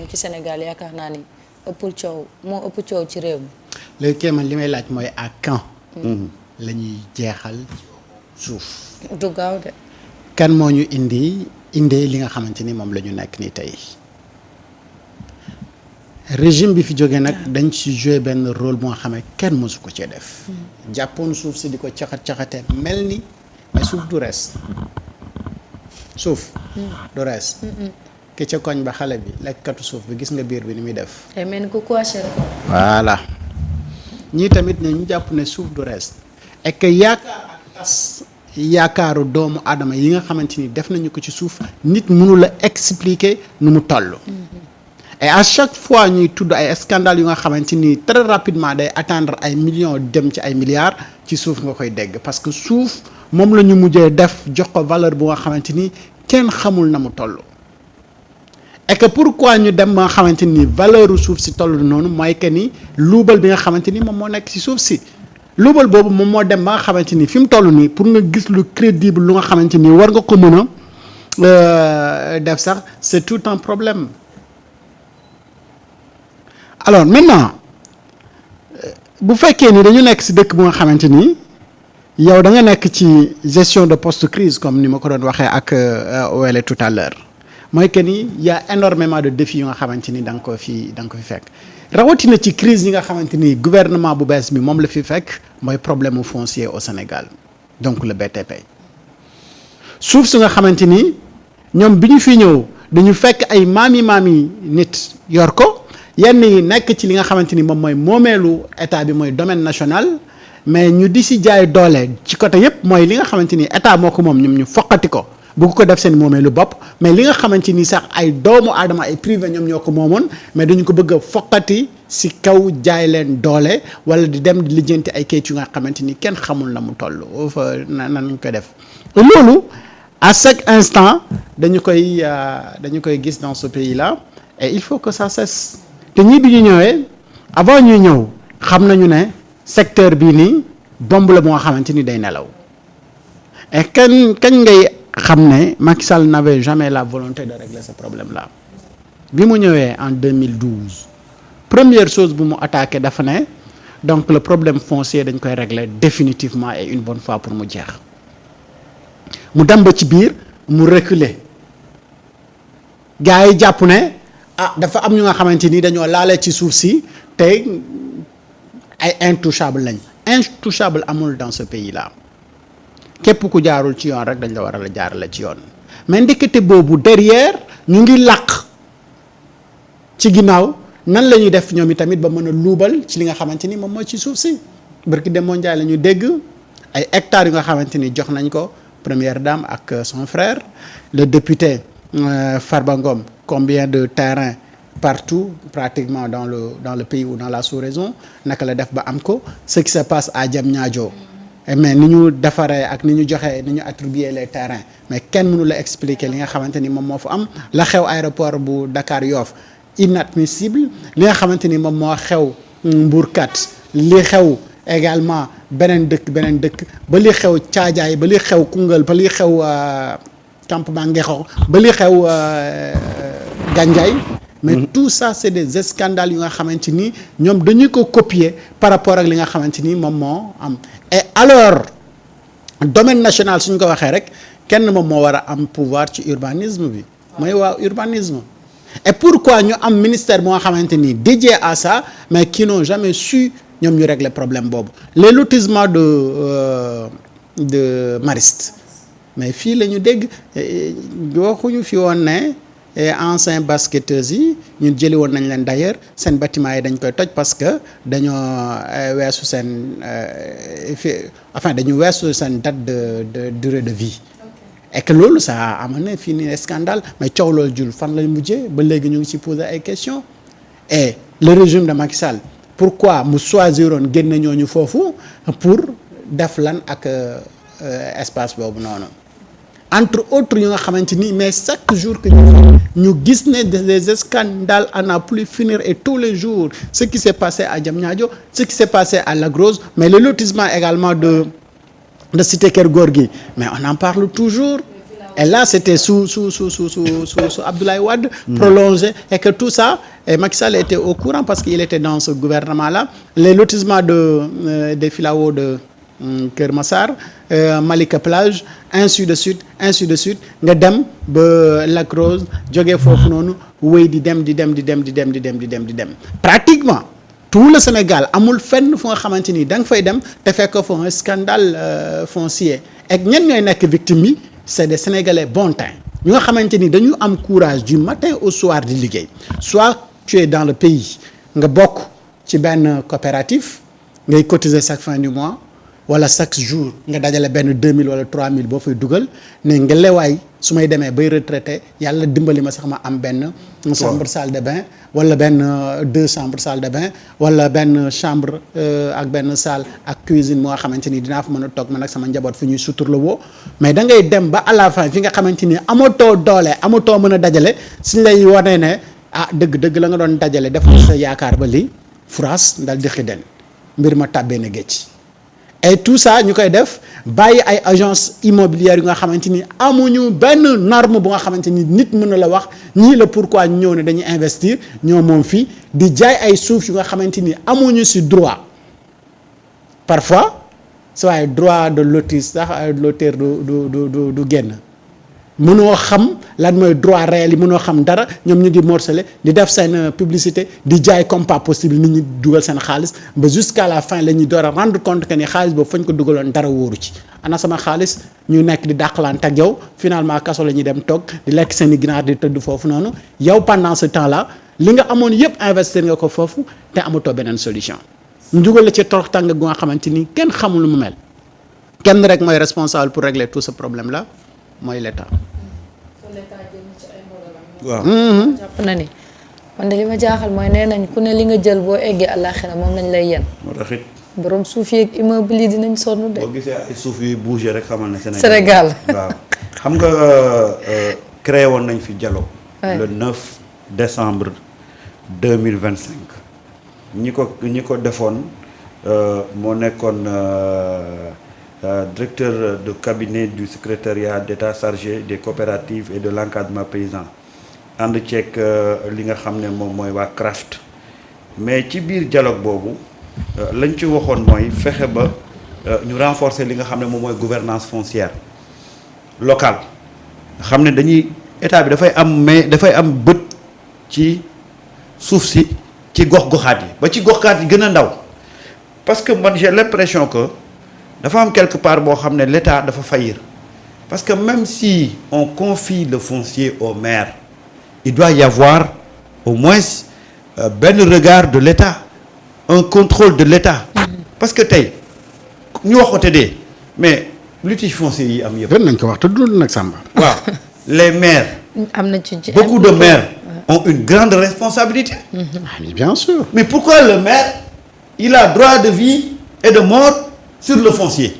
moom ci Sénégal yaakaar naa ni moo ëpp coow ci réew mi. léegi kay man li may laaj mooy à quand la ñuy jeexal suuf. du gaaw de. kan moo ñu indee li nga xamante ni moom la ñu nekk nii tey régime bi fi jógee nag dañ ci jouer benn rôle bu nga xam ne kenn mësu ko cee def. jàppoon suuf si di ko caxatee mel ni mais suuf du rees suuf. du rees. ki ca koñ ba xale bi lekkatu suuf bi gis nga biir bi ni muy def. te mel ni ku coiffé ko. voilà ñii tamit ne ñu jàpp ne suuf du rees et que yaakaaru doomu aadama yi nga xamante ni def nañu ko ci suuf nit mënu la expliquer nu mu toll. et à chaque fois ñuy tudd ay scandales yu nga xamante ni très rapidement day atteindre ay millions dem ci ay milliards ci suuf nga koy dégg parce que suuf moom la ñu mujjee def jox ko valeur bu nga xamante ni kenn xamul na mu toll. et que pourquoi ñu dem ba nga xamante ni valeur suuf si toll noonu mooy que ni luubal bi nga xamante ni moom moo nekk ci suuf si luubal boobu moom moo dem ba nga xamante ni fi mu toll nii pour nga gis lu crédible lu nga xamante ni war nga ko mën a def sax c'est tout un problème. alors maintenant bu fekkee ni dañu nekk ci dëkk bu nga xamante ni yow da nga nekk ci gestion de post crise comme ni ma ko doon waxee ak Wele tout à l'heure mooy que ni y a énormément de défis yu nga xamante ni da nga ko fi fekk rawatina ci crise yi nga xamante ni gouvernement bu bees bi moom la fi fekk mooy problème foncier au Sénégal donc le BTP suuf su nga xamante ni ñoom bi ñu fi ñëw dañu fekk ay maami nit yor ko. yenn yi nekk ci li nga xamante ni moom mooy moomeelu état bi mooy domaine national mais ñu di si jaay doole ci côté yépp mooy li nga xamante ni état moo ko moom ñoom ñu foqati ko bu ko def seen moomeelu bopp mais li nga xamante ni sax ay doomu aadama ay privé ñoom ñoo ko moomoon mais dañu ko bëgg a foqati si kaw jaay leen doole wala di dem di lijjanti ay kayit yu nga xamante ni kenn xamul na mu toll fa nan ñu koy def loolu à chaque instant dañu koy gis dans ce pays là et il faut que ça cesse. te ñii bi ñu ñëwee avant ñuy ñëw xam nañu ne secteur bii nii bombe la moo xamante ni day nelaw et kañ ngay xam ne Macky Sall n'avait jamais la volonté de régler ce problème là bi mu ñëwee en 2012 première chose bu mu attaqué dafa ne donc le problème foncier dañ koy régler définitivement et une bonne fois pour mu jeex mu dem ba ci biir mu reculer gars yi jàpp ne dafa am ñu nga xamante ni dañoo laale ci suuf si te ay intouchable lañ intouchable amul dans ce pays là képp ku jaarul ci yoon rek dañ la war a la jaarale ci yoon mais ndekete boobu derrière ñu ngi làq ci ginnaaw nan la ñuy def ñoom i tamit ba mën a luubal ci li nga xamante ni moom mooy ci suuf si barki dem mondial la ñu dégg ay hectares yu nga xamante ni jox nañ ko première dame ak son frère le député Farba Ngom combien de terrains partout pratiquement dans le pays ou dans la sous-région naka la def ba am ko ce qui se passe à Diamniadio mais ni ñu defaree ak ni ñu joxee ni ñu attribuer les terrains mais kenn mënu la expliquer li nga xamante ni moom moo fa am la xew aéroport bu Dakar Yoff inadmissible li nga xamante ni moom moo xew Mbourkat li xew également beneen dëkk ba li xew Caajaay ba li xew Koungheul ba li xew campement Ngexo ba li xew Gandiaye mais tout ça c'est des scandales yu nga xamante ni ñoom dañu ko copier par rapport ak li nga xamante ni moom moo am et alors domaine national suñ ko waxee rek kenn moom moo war a am pouvoir ci urbanisme bi mooy waa urbanisme et pourquoi ñu am ministère moo xamante ni dédié à ça mais qui n'ont jamais su ñoom ñu régler problème boobu les lotissements de Mariste mais fii la ñu dégg waxuñu fi woon ne anciens basketteuses yi ñun jëli woon nañ leen d'ailleurs seen bâtiment yi dañ koy toj parce que dañoo weesu seen dañu weesu seen date de durée de vie et que loolu ça a amené fii nii scandale mais coow loolu jul fan lañ mujjee ba léegi ñu ngi ci poser ay questions et le régime de Macky Sall pourquoi mu choisiroon génne ñooñu foofu pour def lan ak espace boobu noonu entre autres yu nga xamante ni mais chaque jour que ñu gis ne des scandales à n'en plus finir et tous les jours ce qui s'est passé à Diamniadio ce qui s'est passé à Lac Rose mais le lotissement également de Cité Keur Gorgui mais on en parle toujours Et là, c'était sous Abdoulaye Wade, prolongé, et que tout ça, et Macky Sall était au courant parce qu'il était dans ce gouvernement-là. Les lotissements des Filao de Keur Massar, Malika Plage, ainsi de suite, nga dem ba Lac Rose, jógee foofu noonu wéy di dem. Pratiquement tout le Sénégal amul fenn fu nga xamante ni da nga fay dem te fekk fa un scandale foncier. Et ñenn ñooy nekk victime yi c'est des Sénégalais bon teint ñu nga xamante ni dañu am courage du matin au soir di liggéey soit tu es dans le pays nga bokk ci benn coopérative ngay cotiser chaque fin du mois wala chaque jour nga dajale benn 2000 wala 3000 boo fay dugal ne ngelewaay su may demee bay retraité yàlla dimbali ma sax ma am benn chambre salle de bain wala benn 2 chambres salle de bain wala benn chambre ak benn salle ak cuisine moo xamante ni dinaa fa mën a toog man ak sama njaboot fu ñuy suturla woo mais da ngay dem ba à la fin fi nga xamante ni amatoo doole amatoo mën a dajale suñ lay wane ne dëgg la nga doon dajale def sa yaakaar ba lii France ndal di xiden mbir ma tàbbee na géej et tout ça ñu koy def bàyyi ay agence immobilière yu nga xamante ni amuñu benn norme bu nga xamante ni nit mën na la wax ñii la pourquoi ñu ñëw ne dañuy investir ñoo moom fii di jaay ay suuf yu nga xamante ni amuñu ci droit parfois su waaye droit de lotir sax lotir du génn mënoo xam lan mooy droit réel yi mënoo xam dara ñoom ñu di morcelé di def seen publicité di jaay comme pas possible nit ñi dugal seen xaalis ba jusqu'à la fin la ñuy door a rendre compte que ni xaalis boobu fañ ko dugaloon dara wóoru ci ana sama xaalis ñu nekk di dàqalante ak yow finalement kaso la ñuy dem toog di lekk seen i ginaar di tëdd foofu noonu yow pendant ce temps là li nga amoon yëpp investir nga ko foofu te amatoo beneen solution ñu dugal la ci torox tàng gu nga xamante ni kenn xamul lu mu mel kenn rek mooy responsable pour régler tout ce problème là mooy l'État. waaw jàpp na ni man de li ma jaaxal mooy nee nañ ku ne li nga jël boo eggee àllaaxira moom lañ lay yen moo tax it borom suuf yeeg immeuble yi dinañ sonn de. boo gisee ay suuf yuy bougé rek xamal ne Sénégal waaw xam nga créé woon nañ fi dialogue le 9 décembre 2025 ñi ko defoon moo nekkoon directeur de cabinet du secrétariat d'État chargé des coopératives et de l'encadrement paysan ànd ceeg li nga xam ne moom mooy waa CRAFT mais ci biir dialogue boobu lañ ci waxoon mooy fexe ba ñu renforcer li nga xam ne moom mooy gouvernance foncière locale nga xam ne dañuy état bi dafay am bët ci suuf si ci gox-goxaat yi ba ci gox-goxaat yi gën a ndaw parce que man j'ai l'impression que dafa am quelque part boo xam ne l'État dafa faillir parce que même si on confie le foncier au maire il doit y avoir au moins benn regard de l'État un contrôle de l'État parce que tey ñu wax ko te dee mais litige foncier yi am yëpp. gën nañ ko wax te dund nag Samba. waaw les maires. am na ci beaucoup de maires ont une grande responsabilité. Mais bien sûr. Mais pourquoi le maire il a droit de vie et de mort sur le foncier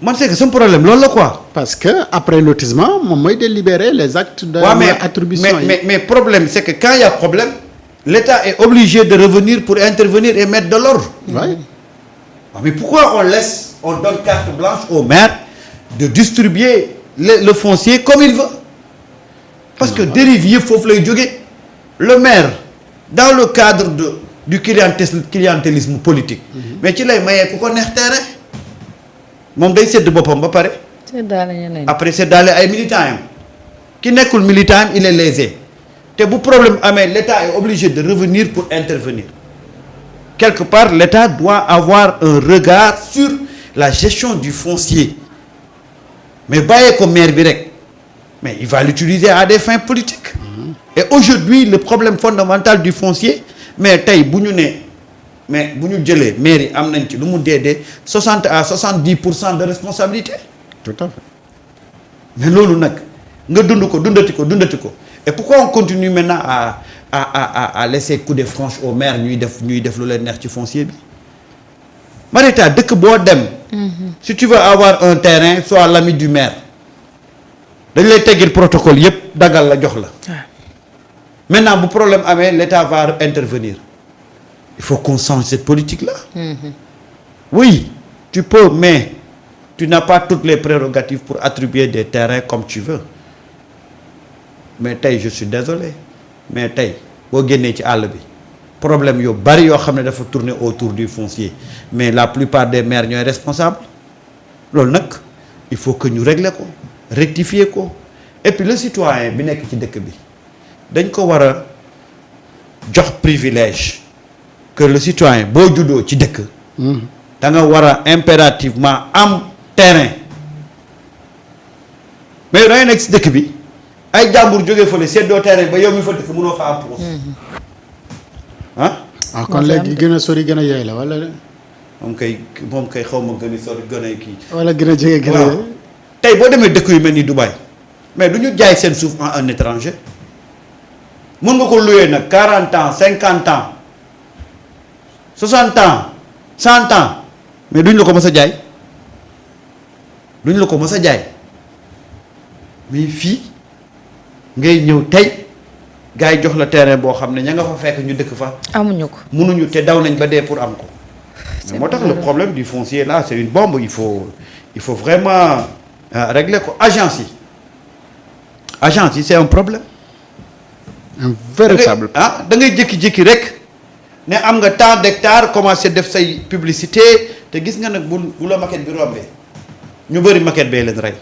man c'est que c'est un problème loolu la quoi. parce que après lotissement moom mooy délibérer les actes de attribution mais problème c'est que quand il y a problème l'État est obligé de revenir pour intervenir et mettre de l'ordre. Ouais. Mais pourquoi on donne carte blanche au maire de distribuer le foncier comme il veut parce que dérive yëpp foofu lay jóge le maire dans le cadre du clientélisme politique mais ci lay mayee ku ko neex terrain moom day sédd boppam ba pare après séddaale ay militants yam ki nekkul militant il est lésé te bu problème amee l'État est obligé de revenir pour intervenir quelque part l'État doit avoir un regard sur la gestion du foncier mais bàyyee ko maire bi rek mais il va l'utiliser à des fins politiques et aujourd'hui le problème fondamental du foncier mais tey bu ñu jëlee maire yi am nañ ci lu mu dee 60 à 70% de responsabilité. Tout à fait. mais loolu nag nga dundati ko et pourquoi on continue maintenant à laisser couler franche au maire ñuy def lu leen neex ci foncier bi Marita dëkk boo dem. si tu veux avoir un terrain sois l'ami du maire dañ lay teggil protocole yépp dagal la jox la. Maintenant bu problème amee l'État va intervenir il faut qu'on change cette politique là. Oui tu peux mais tu n'as pas toutes les prérogatives pour attribuer des terrains comme tu veux mais tey je suis désolé mais tey boo génnee ci àll bi problème yu bari yoo xam ne dafa tourner autour du foncier mais la plupart des maires ñooy responsables loolu nag il faut que ñu régler ko rectifier ko et puis le citoyen bi nekk ci dëkk bi dañ ko war a jox privilège que le citoyen boo juddoo ci dëkk da nga war a impérativement am terrain mais dangay nekk si dëkk bi ay jàmbur jógee fële seddoo terrain ba yow mi fa dëkk mënoo fa am puus ah kon léegi gën a sori gën a yooy la wala. moom kay xaw ma gën a sori gën a kii. wala gën a jege gën a. tey boo demee dëkk yu mel ni Dubaï mais du ñu jaay seen suuf en un étranger mën nga ko louer nag 40 ans 50 ans 60 ans 100 ans mais duñ la ko mës a jaay duñ la ko mës a jaay mais fii ngay ñëw tey. gars yi jox la terrain boo xam ne ña nga fa fekk ñu dëkk fa. amuñu ko mënuñu te daw nañ ba dee pour am ko. mais moo tax le problème du foncier là c'est une bombe il faut vraiment régler ko agence yi c'est un problème. un véritable. da ngay jékki-jékki rek ne am nga tant d'hectares commencé def say publicité te gis nga nag bu la maquette bi rombee ñu bëri maquette bee leen rey.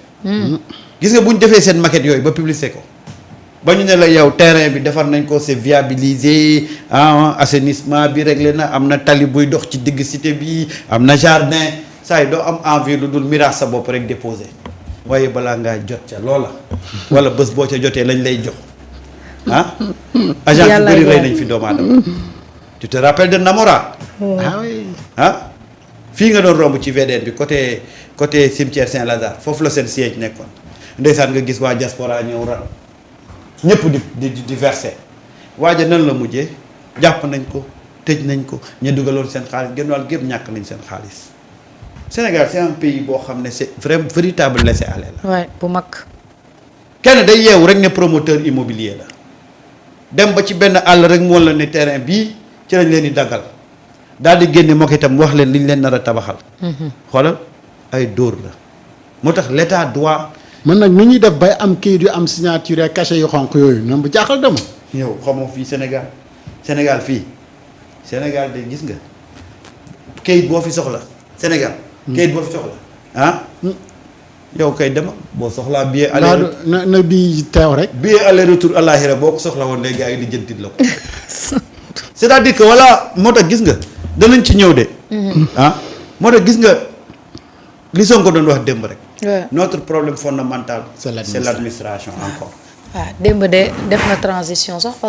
gis nga bu ñu defee seen maquette yooyu ba publicité ko. ba ñu ne la yow terrain bi defar nañ ko c'est viabilisé assainissement bi réglé na am na tali buy dox ci digg cité bi am na jardin saa yi doo am envie lu dul miraas sa bopp rek déposé waaye balaa ngaa jot ca loola wala bés boo ca jotee lañ lay jox agent yu bëri rey nañ fi doomu aadama tu te rappelles de Namora fii nga doon romb ci VDN bi côté cimetière Saint-Lazare foofu la seen siège nekkoon ndeysaan nga gis waa diaspora ñëw ran ñëpp di verser waaja nan la mujjee jàpp nañ ko tëj nañ ko ñu dugaloon seen xaalis genn wàll gépp ñàkk nañ seen xaalis Sénégal c'est un pays boo xam ne c'est vraiment véritable laisser-aller la. waay bu mag. kenn day yeewu rek ne promoteur immobilier la dem ba ci benn àll rek mu la ne terrain bii ci lañ leen di daggal daal di génne moo ko itam wax leen li ñu leen nar a tabaxal. xoolal ay dóor la moo tax l'État doit. man nag nu ñuy def bay am kayit yu am signature ak cachet yu xonq yooyu noonu bu jaaxal dama. yow xamoo fii Sénégal fii Sénégal de gis nga kayit boo fi soxla Sénégal. kayit boo fi soxla yow kay dema boo soxlaa billet aller na bii teew rek. billet aller retour àllaaxira boo ko soxla woon léegi ay lijjantit la ko. c'est-à-dire que voilà moo tax gis nga danañ ci ñëw de. moo tax gis nga li Sonko doon wax démb rek. notre problème fondamental c'est l'administration encore. waaw démb de def na transition sax parce que